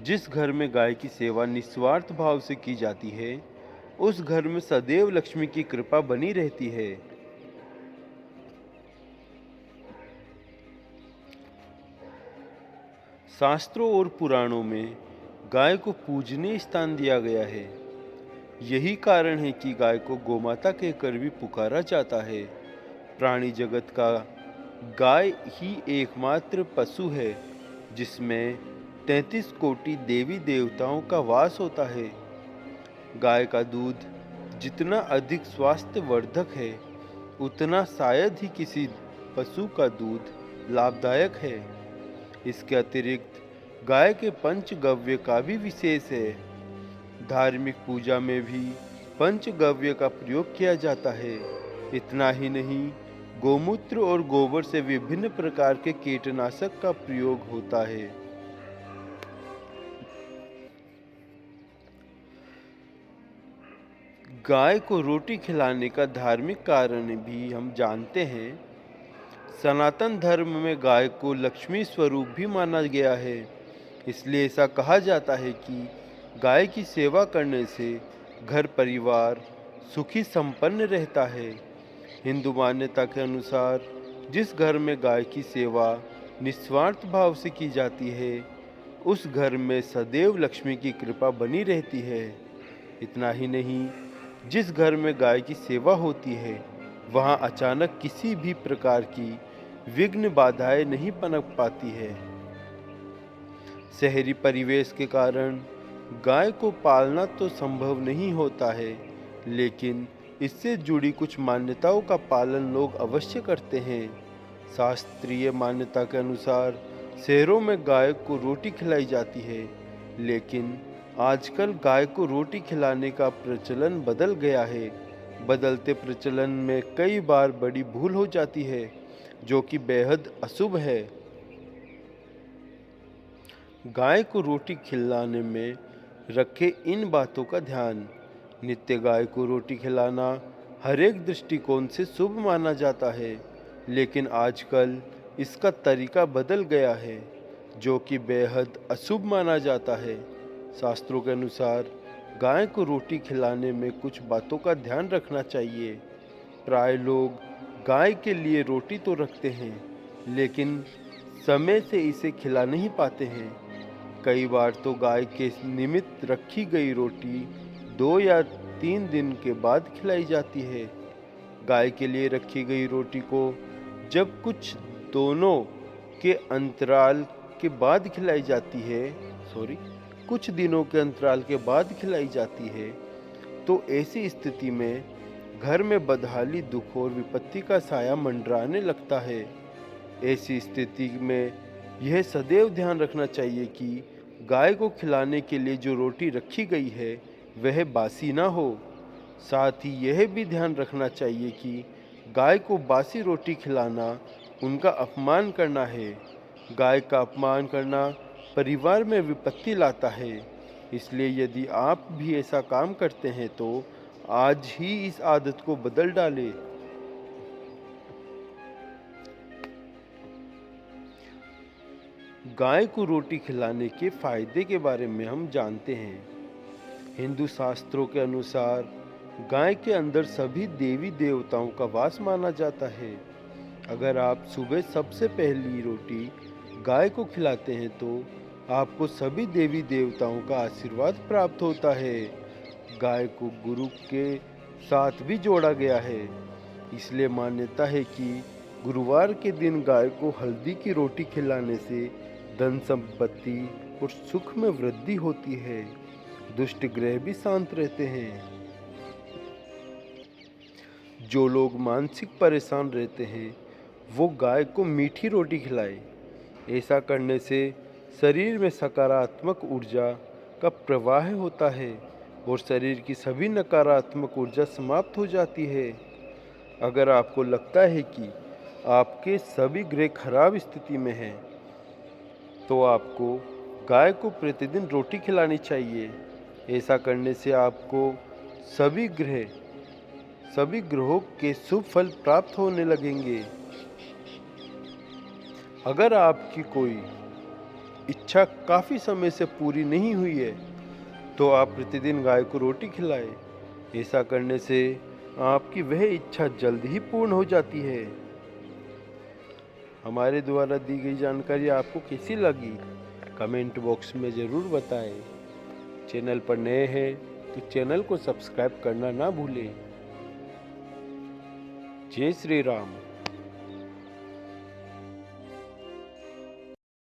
जिस घर में गाय की सेवा निस्वार्थ भाव से की जाती है, उस घर में सदैव लक्ष्मी की कृपा बनी रहती है। शास्त्रों और पुराणों में गाय को पूजनीय स्थान दिया गया है। यही कारण है कि गाय को गोमाता कहकर भी पुकारा जाता है। प्राणी जगत का गाय ही एकमात्र पशु है जिसमें 33 कोटि देवी देवताओं का वास होता है। गाय का दूध जितना अधिक स्वास्थ्यवर्धक है, उतना शायद ही किसी पशु का दूध लाभदायक है। इसके अतिरिक्त गाय के पंचगव्य का भी विशेष है। धार्मिक पूजा में भी पंचगव्य का प्रयोग किया जाता है। इतना ही नहीं, गोमूत्र और गोबर से विभिन्न प्रकार के कीटनाशक का प्रयोग होता है। गाय को रोटी खिलाने का धार्मिक कारण भी हम जानते हैं। सनातन धर्म में गाय को लक्ष्मी स्वरूप भी माना गया है। इसलिए ऐसा कहा जाता है कि गाय की सेवा करने से घर परिवार सुखी संपन्न रहता है। हिंदू मान्यता के अनुसार जिस घर में गाय की सेवा निस्वार्थ भाव से की जाती है, उस घर में सदैव लक्ष्मी की कृपा बनी रहती है। इतना ही नहीं, जिस घर में गाय की सेवा होती है, वहाँ अचानक किसी भी प्रकार की विघ्न बाधाएं नहीं पनप पाती है। शहरी परिवेश के कारण गाय को पालना तो संभव नहीं होता है, लेकिन इससे जुड़ी कुछ मान्यताओं का पालन लोग अवश्य करते हैं। शास्त्रीय मान्यता के अनुसार शहरों में गाय को रोटी खिलाई जाती है, लेकिन आजकल गाय को रोटी खिलाने का प्रचलन बदल गया है। बदलते प्रचलन में कई बार बड़ी भूल हो जाती है, जो कि बेहद अशुभ है। गाय को रोटी खिलाने में रखे इन बातों का ध्यान। नित्य गाय को रोटी खिलाना हर एक दृष्टिकोण से शुभ माना जाता है, लेकिन आजकल इसका तरीका बदल गया है, जो कि बेहद अशुभ माना जाता है। शास्त्रों के अनुसार गाय को रोटी खिलाने में कुछ बातों का ध्यान रखना चाहिए। प्राय लोग गाय के लिए रोटी तो रखते हैं, लेकिन समय से इसे खिला नहीं पाते हैं। कई बार तो गाय के निमित्त रखी गई रोटी 2 या 3 दिन के बाद खिलाई जाती है। गाय के लिए रखी गई रोटी को जब कुछ दोनों के अंतराल के बाद खिलाई जाती है कुछ दिनों के अंतराल के बाद खिलाई जाती है, तो ऐसी स्थिति में घर में बदहाली, दुख और विपत्ति का साया मंडराने लगता है। ऐसी स्थिति में यह सदैव ध्यान रखना चाहिए कि गाय को खिलाने के लिए जो रोटी रखी गई है वह बासी ना हो। साथ ही यह भी ध्यान रखना चाहिए कि गाय को बासी रोटी खिलाना उनका अपमान करना है। गाय का अपमान करना परिवार में विपत्ति लाता है। इसलिए यदि आप भी ऐसा काम करते हैं तो आज ही इस आदत को बदल डालें। गाय को रोटी खिलाने के फायदे के बारे में हम जानते हैं। हिंदू शास्त्रों के अनुसार गाय के अंदर सभी देवी देवताओं का वास माना जाता है। अगर आप सुबह सबसे पहली रोटी गाय को खिलाते हैं तो आपको सभी देवी देवताओं का आशीर्वाद प्राप्त होता है। गाय को गुरु के साथ भी जोड़ा गया है। इसलिए मान्यता है कि गुरुवार के दिन गाय को हल्दी की रोटी खिलाने से धन संपत्ति और सुख में वृद्धि होती है। दुष्ट ग्रह भी शांत रहते हैं। जो लोग मानसिक परेशान रहते हैं, वो गाय को मीठी रोटी खिलाए। ऐसा करने से शरीर में सकारात्मक ऊर्जा का प्रवाह होता है और शरीर की सभी नकारात्मक ऊर्जा समाप्त हो जाती है। अगर आपको लगता है कि आपके सभी ग्रह खराब स्थिति में हैं, तो आपको गाय को प्रतिदिन रोटी खिलानी चाहिए। ऐसा करने से आपको सभी ग्रहों के शुभ फल प्राप्त होने लगेंगे। अगर आपकी कोई इच्छा काफ़ी समय से पूरी नहीं हुई है, तो आप प्रतिदिन गाय को रोटी खिलाएं। ऐसा करने से आपकी वह इच्छा जल्द ही पूर्ण हो जाती है। हमारे द्वारा दी गई जानकारी आपको कैसी लगी? कमेंट बॉक्स में ज़रूर बताएं। चैनल पर नए हैं तो चैनल को सब्सक्राइब करना ना भूलें। जय श्री राम।